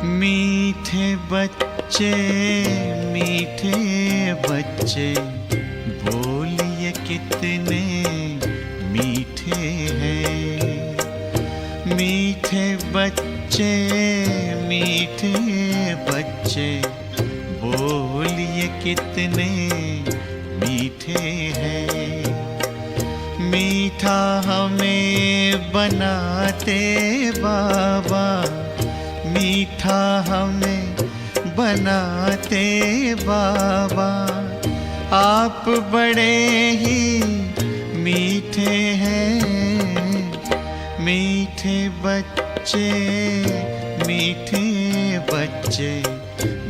मीठे बच्चे मीठे बच्चे, बोलिए कितने मीठे हैं। मीठे बच्चे मीठे बच्चे, बोलिए कितने मीठे हैं। मीठा हमें बनाते बाबा, मीठा हमें बनाते बाबा, आप बड़े ही मीठे हैं। मीठे बच्चे मीठे बच्चे,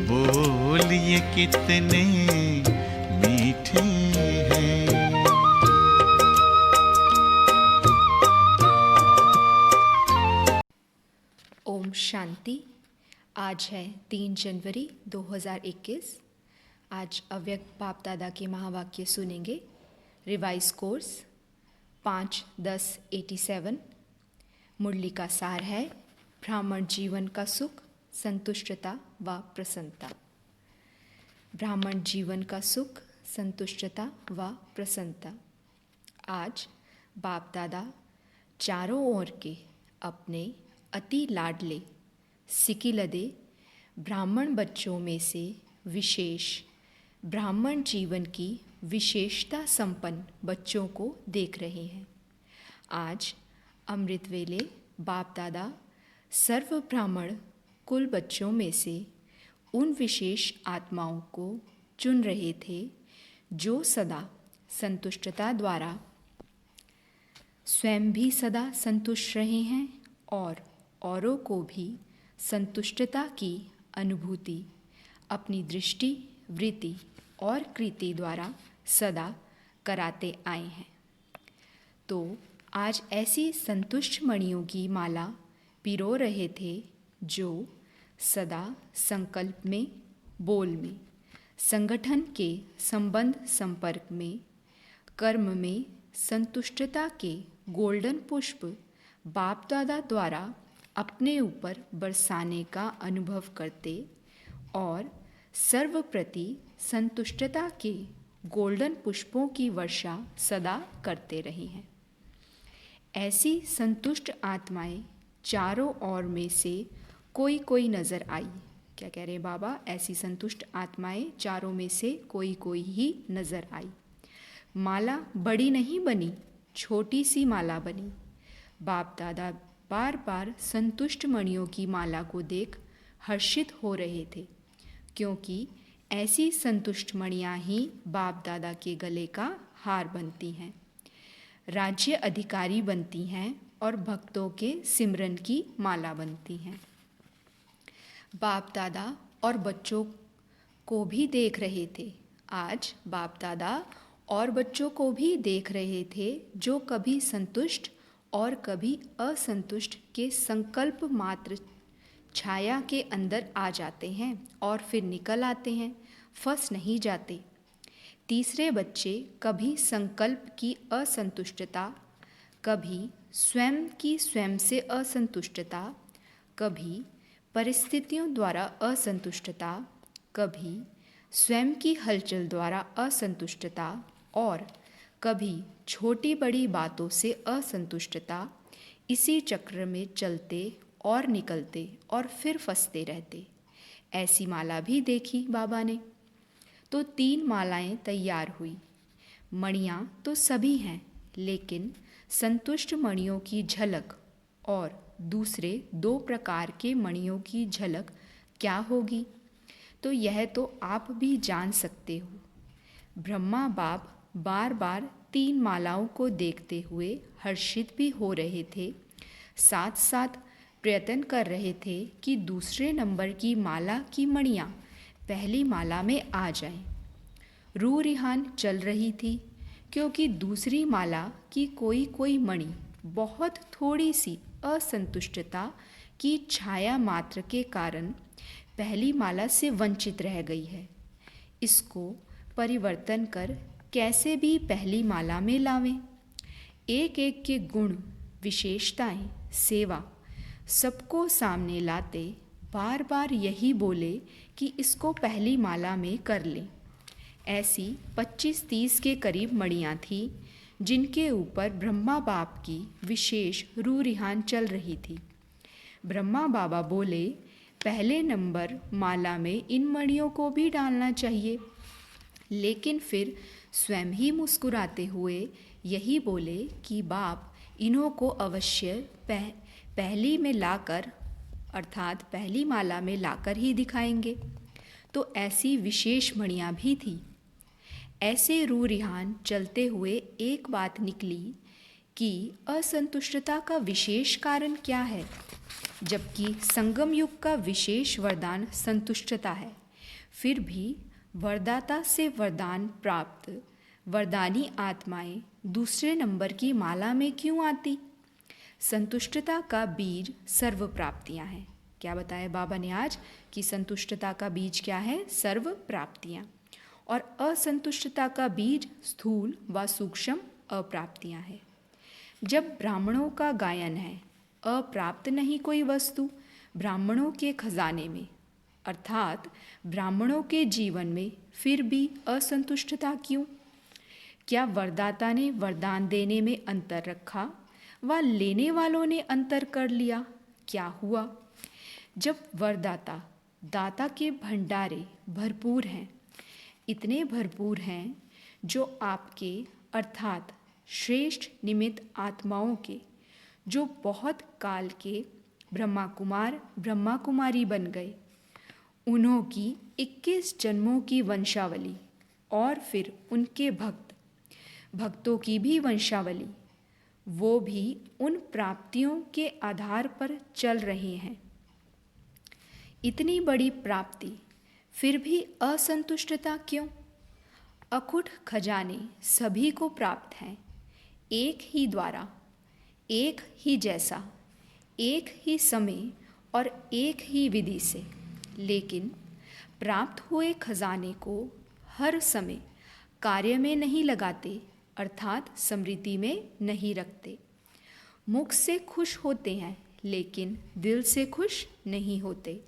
बोलिए कितने मीठे हैं। ओम शांति। आज है 3 जनवरी 2021। आज अव्यक्त बाप दादा के महावाक्य सुनेंगे। Revise course 5-10-87। मुरली का सार है ब्राह्मण जीवन का सुख, संतुष्टता व प्रसन्नता। ब्राह्मण जीवन का सुख, संतुष्टता व प्रसन्नता। आज बाप दादा चारों ओर के अपने अति लाडले सिकिलदे ब्राह्मण बच्चों में से विशेष ब्राह्मण जीवन की विशेषता संपन्न बच्चों को देख रहे हैं। आज अमृत वेले बाप दादा सर्व ब्राह्मण कुल बच्चों में से उन विशेष आत्माओं को चुन रहे थे जो सदा संतुष्टता द्वारा स्वयं भी सदा संतुष्ट रहे हैं और औरों को भी संतुष्टता की अनुभूति अपनी दृष्टि, वृत्ति और कृति द्वारा सदा कराते आए हैं। तो आज ऐसी संतुष्ट मणियों की माला पिरो रहे थे जो सदा संकल्प में, बोल में, संगठन के संबंध संपर्क में, कर्म में संतुष्टता के गोल्डन पुष्प बाप दादा द्वारा अपने ऊपर बरसाने का अनुभव करते और सर्वप्रति संतुष्टता के गोल्डन पुष्पों की वर्षा सदा करते रहे हैं। ऐसी संतुष्ट आत्माएं चारों ओर में से कोई कोई नज़र आई। क्या कह रहे हैं बाबा? ऐसी संतुष्ट आत्माएं चारों में से कोई कोई ही नज़र आई। माला बड़ी नहीं बनी, छोटी सी माला बनी। बाप दादा बार बार संतुष्ट मणियों की माला को देख हर्षित हो रहे थे, क्योंकि ऐसी संतुष्ट मणियाँ ही बाप दादा के गले का हार बनती हैं, राज्य अधिकारी बनती हैं और भक्तों के सिमरन की माला बनती हैं। बाप दादा और बच्चों को भी देख रहे थे। आज बाप दादा और बच्चों को भी देख रहे थे जो कभी संतुष्ट और कभी असंतुष्ट के संकल्प मात्र छाया के अंदर आ जाते हैं और फिर निकल आते हैं, फंस नहीं जाते। तीसरे बच्चे कभी संकल्प की असंतुष्टता, कभी स्वयं की स्वयं से असंतुष्टता, कभी परिस्थितियों द्वारा असंतुष्टता, कभी स्वयं की हलचल द्वारा असंतुष्टता और कभी छोटी बड़ी बातों से असंतुष्टता, इसी चक्र में चलते और निकलते और फिर फंसते रहते। ऐसी माला भी देखी बाबा ने। तो 3 मालाएं तैयार हुई। मणियाँ तो सभी हैं, लेकिन संतुष्ट मणियों की झलक और दूसरे 2 प्रकार के मणियों की झलक क्या होगी, तो यह तो आप भी जान सकते हो। ब्रह्मा बाप बार बार 3 मालाओं को देखते हुए हर्षित भी हो रहे थे, साथ साथ प्रयत्न कर रहे थे कि दूसरे नंबर की माला की मणियाँ पहली माला में आ जाएं। रूह रिहान चल रही थी, क्योंकि दूसरी माला की कोई कोई मणि बहुत थोड़ी सी असंतुष्टता की छाया मात्र के कारण पहली माला से वंचित रह गई है। इसको परिवर्तन कर कैसे भी पहली माला में लावें। एक एक के गुण, विशेषताएं, सेवा सबको सामने लाते बार बार यही बोले कि इसको पहली माला में कर लें। ऐसी 25-30 के करीब मणियाँ थीं जिनके ऊपर ब्रह्मा बाप की विशेष रूह रिहान चल रही थी। ब्रह्मा बाबा बोले, पहले नंबर माला में इन मणियों को भी डालना चाहिए। लेकिन फिर स्वयं ही मुस्कुराते हुए यही बोले कि बाप इन्हों को अवश्य पहली में लाकर अर्थात पहली माला में लाकर ही दिखाएंगे। तो ऐसी विशेष मणियाँ भी थी। ऐसे रूह रिहान चलते हुए एक बात निकली कि असंतुष्टता का विशेष कारण क्या है, जबकि संगम युग का विशेष वरदान संतुष्टता है। फिर भी वरदाता से वरदान प्राप्त वरदानी आत्माएं दूसरे नंबर की माला में क्यों आती? संतुष्टता का बीज सर्व प्राप्तियां हैं। क्या बताया बाबा ने आज कि संतुष्टता का बीज क्या है? सर्व प्राप्तियां। और असंतुष्टता का बीज स्थूल व सूक्ष्म अप्राप्तियां हैं। जब ब्राह्मणों का गायन है, अप्राप्त नहीं कोई वस्तु ब्राह्मणों के खजाने में, अर्थात ब्राह्मणों के जीवन में फिर भी असंतुष्टता क्यों? क्या वरदाता ने वरदान देने में अंतर रखा व लेने वालों ने अंतर कर लिया? क्या हुआ? जब वरदाता दाता के भंडारे भरपूर हैं, इतने भरपूर हैं जो आपके अर्थात श्रेष्ठ निमित्त आत्माओं के, जो बहुत काल के ब्रह्मा कुमार ब्रह्मा कुमारी बन गए, उन्हों की 21 जन्मों की वंशावली और फिर उनके भक्तों की भी वंशावली, वो भी उन प्राप्तियों के आधार पर चल रहे हैं। इतनी बड़ी प्राप्ति फिर भी असंतुष्टता क्यों? अखुट खजाने सभी को प्राप्त हैं, एक ही द्वारा, एक ही जैसा, एक ही समय और एक ही विधि से। लेकिन प्राप्त हुए खजाने को हर समय कार्य में नहीं लगाते, अर्थात स्मृति में नहीं रखते। मुख से खुश होते हैं लेकिन दिल से खुश नहीं होते।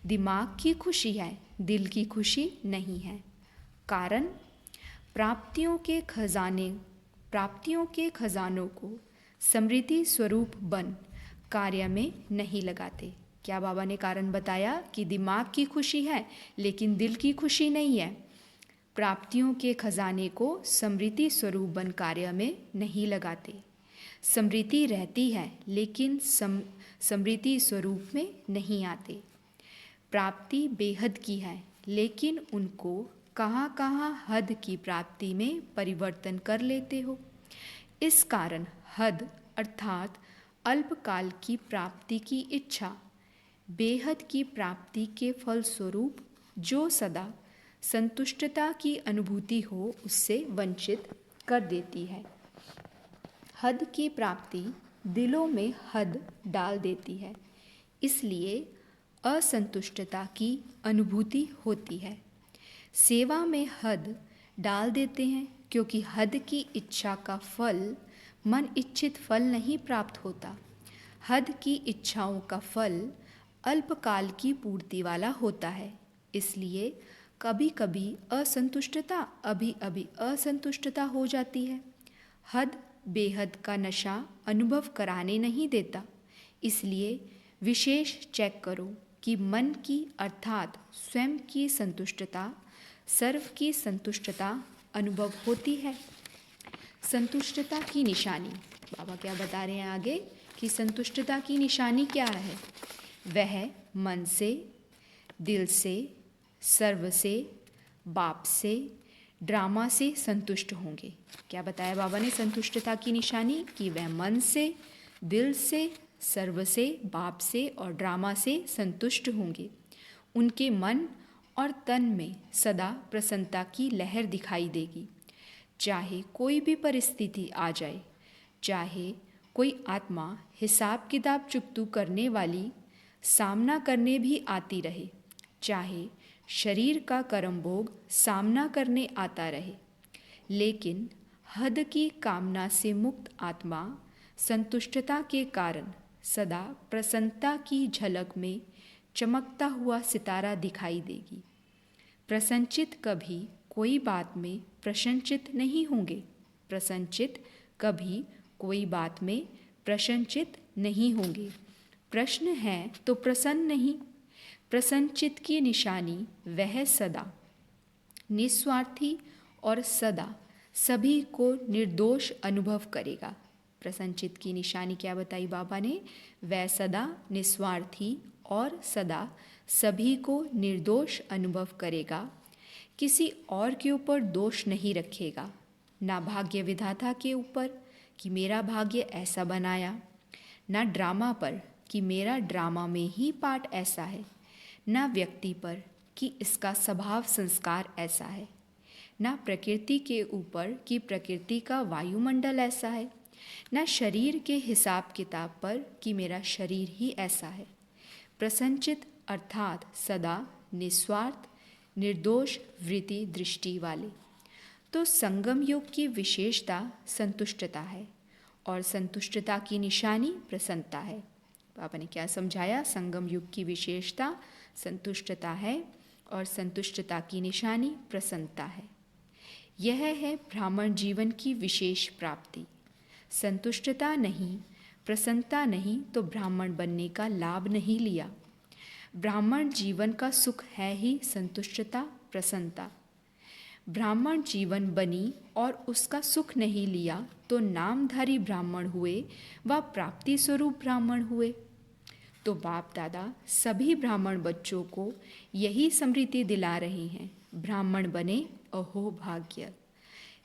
दिमाग की खुशी है, दिल की खुशी नहीं है। कारण प्राप्तियों के खजानों को स्मृति स्वरूप बन कार्य में नहीं लगाते। क्या बाबा ने कारण बताया कि दिमाग की खुशी है लेकिन दिल की खुशी नहीं है। प्राप्तियों के खजाने को स्मृति स्वरूप बन कार्य में नहीं लगाते। स्मृति रहती है लेकिन स्मृति स्वरूप में नहीं आते। प्राप्ति बेहद की है लेकिन उनको कहाँ कहाँ हद की प्राप्ति में परिवर्तन कर लेते हो। इस कारण हद अर्थात अल्पकाल की प्राप्ति की इच्छा बेहद की प्राप्ति के फलस्वरूप जो सदा संतुष्टता की अनुभूति हो उससे वंचित कर देती है। हद की प्राप्ति दिलों में हद डाल देती है, इसलिए असंतुष्टता की अनुभूति होती है। सेवा में हद डाल देते हैं क्योंकि हद की इच्छा का फल मन इच्छित फल नहीं प्राप्त होता। हद की इच्छाओं का फल अल्पकाल की पूर्ति वाला होता है, इसलिए कभी कभी असंतुष्टता अभी असंतुष्टता हो जाती है। हद बेहद का नशा अनुभव कराने नहीं देता, इसलिए विशेष चेक करो कि मन की अर्थात स्वयं की संतुष्टता सर्व की संतुष्टता अनुभव होती है। संतुष्टता की निशानी बाबा क्या बता रहे हैं आगे कि संतुष्टता की निशानी क्या है? वह मन से, दिल से, सर्व से, बाप से, ड्रामा से संतुष्ट होंगे। क्या बताया बाबा ने संतुष्टता की निशानी? कि वह मन से, दिल से, सर्व से, बाप से और ड्रामा से संतुष्ट होंगे। उनके मन और तन में सदा प्रसन्नता की लहर दिखाई देगी। चाहे कोई भी परिस्थिति आ जाए, चाहे कोई आत्मा हिसाब किताब चुकतू करने वाली सामना करने भी आती रहे, चाहे शरीर का कर्म भोग सामना करने आता रहे, लेकिन हद की कामना से मुक्त आत्मा संतुष्टता के कारण सदा प्रसन्नता की झलक में चमकता हुआ सितारा दिखाई देगी। प्रसन्नचित्त कभी कोई बात में प्रसन्नचित्त नहीं होंगे। प्रसन्नचित्त कभी कोई बात में प्रसन्नचित्त नहीं होंगे। प्रश्न है तो प्रसन्न नहीं। प्रसन्नचित्त की निशानी वह सदा निस्वार्थी और सदा सभी को निर्दोष अनुभव करेगा। प्रसन्नचित्त की निशानी क्या बताई बाबा ने? वह सदा निस्वार्थी और सदा सभी को निर्दोष अनुभव करेगा। किसी और के ऊपर दोष नहीं रखेगा, ना भाग्य विधाता के ऊपर कि मेरा भाग्य ऐसा बनाया, ना ड्रामा पर कि मेरा ड्रामा में ही पार्ट ऐसा है, ना व्यक्ति पर कि इसका स्वभाव संस्कार ऐसा है, ना प्रकृति के ऊपर कि प्रकृति का वायुमंडल ऐसा है, ना शरीर के हिसाब किताब पर कि मेरा शरीर ही ऐसा है। प्रसन्नचित्त अर्थात सदा निस्वार्थ निर्दोष वृत्ति दृष्टि वाले। तो संगम योग की विशेषता संतुष्टता है और संतुष्टता की निशानी प्रसन्नता है। बाबा ने क्या समझाया? संगम युग की विशेषता संतुष्टता है और संतुष्टता की निशानी प्रसन्नता है। यह है ब्राह्मण जीवन की विशेष प्राप्ति। संतुष्टता नहीं, प्रसन्नता नहीं तो ब्राह्मण बनने का लाभ नहीं लिया। ब्राह्मण जीवन का सुख है ही संतुष्टता प्रसन्नता। ब्राह्मण जीवन बनी और उसका सुख नहीं लिया तो नामधारी ब्राह्मण हुए व प्राप्ति स्वरूप ब्राह्मण हुए। तो बाप दादा सभी ब्राह्मण बच्चों को यही स्मृति दिला रहे हैं, ब्राह्मण बने अहो भाग्य।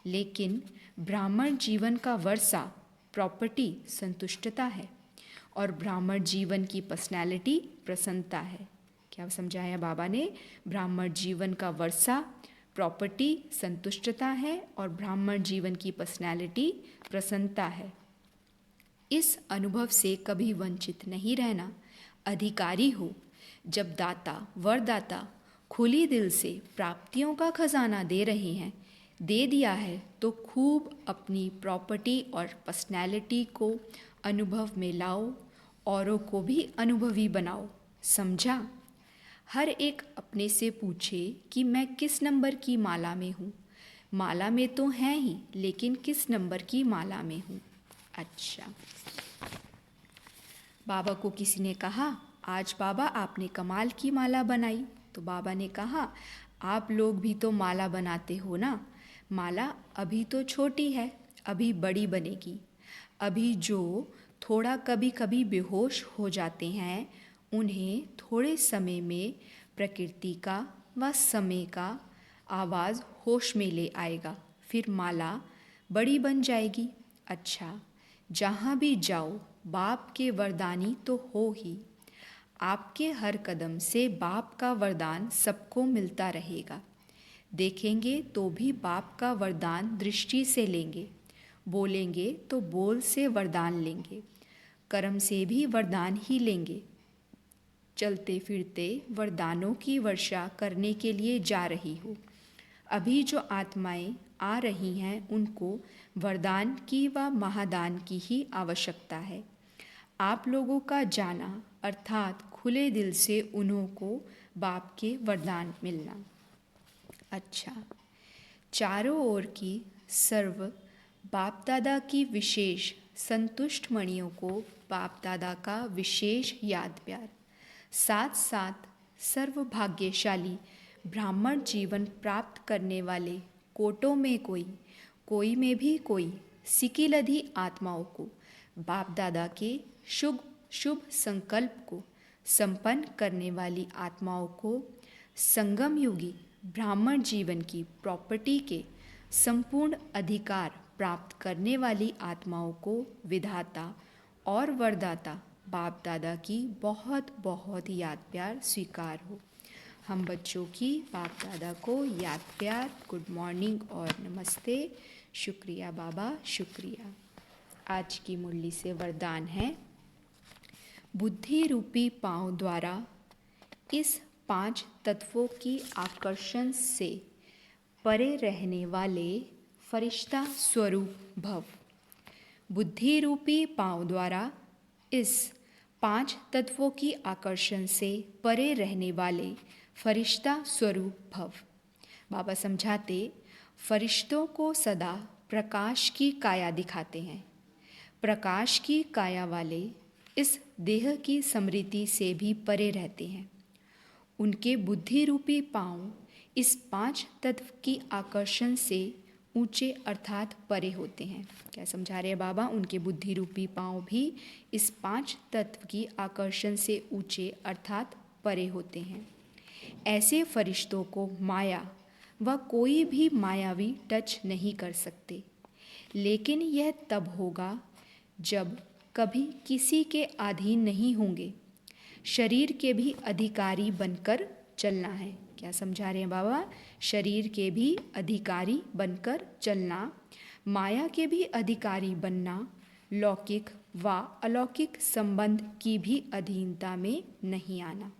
लेकिन ब्राह्मण जीवन का वर्षा प्रॉपर्टी संतुष्टता है और ब्राह्मण जीवन की पर्सनैलिटी प्रसन्नता है। क्या समझाया बाबा ने? ब्राह्मण जीवन का वर्षा प्रॉपर्टी संतुष्टता है और ब्राह्मण जीवन की पर्सनैलिटी प्रसन्नता है। इस अनुभव से कभी वंचित नहीं रहना। अधिकारी हो। जब दाता वरदाता खुली दिल से प्राप्तियों का खजाना दे रहे हैं, दे दिया है तो खूब अपनी प्रॉपर्टी और पर्सनैलिटी को अनुभव में लाओ, औरों को भी अनुभवी बनाओ। समझा? हर एक अपने से पूछे कि मैं किस नंबर की माला में हूँ। माला में तो हैं ही, लेकिन किस नंबर की माला में हूँ। अच्छा, बाबा को किसी ने कहा, आज बाबा आपने कमाल की माला बनाई। तो बाबा ने कहा, आप लोग भी तो माला बनाते हो ना। माला अभी तो छोटी है, अभी बड़ी बनेगी। अभी जो थोड़ा कभी कभी बेहोश हो जाते हैं, उन्हें थोड़े समय में प्रकृति का व समय का आवाज़ होश में ले आएगा, फिर माला बड़ी बन जाएगी। अच्छा, जहाँ भी जाओ बाप के वरदानी तो हो ही। आपके हर कदम से बाप का वरदान सबको मिलता रहेगा। देखेंगे तो भी बाप का वरदान दृष्टि से लेंगे, बोलेंगे तो बोल से वरदान लेंगे, कर्म से भी वरदान ही लेंगे। चलते फिरते वरदानों की वर्षा करने के लिए जा रही हो। अभी जो आत्माएं आ रही हैं, उनको वरदान की व महादान की ही आवश्यकता है। आप लोगों का जाना अर्थात खुले दिल से उन्हों को बाप के वरदान मिलना। अच्छा, चारों ओर की सर्व बाप दादा की विशेष संतुष्ट मणियों को बाप दादा का विशेष याद प्यार। साथ साथ सर्व भाग्यशाली ब्राह्मण जीवन प्राप्त करने वाले कोटों में कोई में भी कोई सिकिलधी आत्माओं को बाप दादा के शुभ संकल्प को संपन्न करने वाली आत्माओं को संगम युगी ब्राह्मण जीवन की प्रॉपर्टी के संपूर्ण अधिकार प्राप्त करने वाली आत्माओं को विधाता और वरदाता बाप दादा की बहुत बहुत याद प्यार स्वीकार हो। हम बच्चों की बाप दादा को याद प्यार, गुड मॉर्निंग और नमस्ते। शुक्रिया बाबा, शुक्रिया। आज की मुरली से वरदान है, बुद्धि रूपी पांव द्वारा इस 5 तत्वों की आकर्षण से परे रहने वाले फरिश्ता स्वरूप भव। बुद्धि रूपी पांव द्वारा इस 5 तत्वों की आकर्षण से परे रहने वाले फरिश्ता स्वरूप भव। बाबा समझाते, फरिश्तों को सदा प्रकाश की काया दिखाते हैं। प्रकाश की काया वाले इस देह की स्मृति से भी परे रहते हैं। उनके बुद्धि रूपी पांव इस 5 तत्व की आकर्षण से ऊंचे अर्थात परे होते हैं। क्या समझा रहे हैं बाबा? उनके बुद्धि रूपी पांव भी इस 5 तत्व की आकर्षण से ऊंचे अर्थात परे होते हैं। ऐसे फरिश्तों को माया व कोई भी मायावी टच नहीं कर सकते, लेकिन यह तब होगा जब कभी किसी के अधीन नहीं होंगे। शरीर के भी अधिकारी बनकर चलना है। क्या समझा रहे हैं बाबा? शरीर के भी अधिकारी बनकर चलना, माया के भी अधिकारी बनना, लौकिक व अलौकिक संबंध की भी अधीनता में नहीं आना।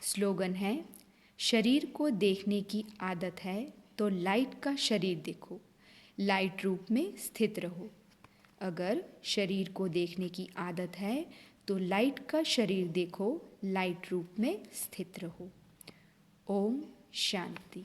स्लोगन है, शरीर को देखने की आदत है तो लाइट का शरीर देखो, लाइट रूप में स्थित रहो। अगर शरीर को देखने की आदत है तो लाइट का शरीर देखो, लाइट रूप में स्थित रहो। ओम शांति।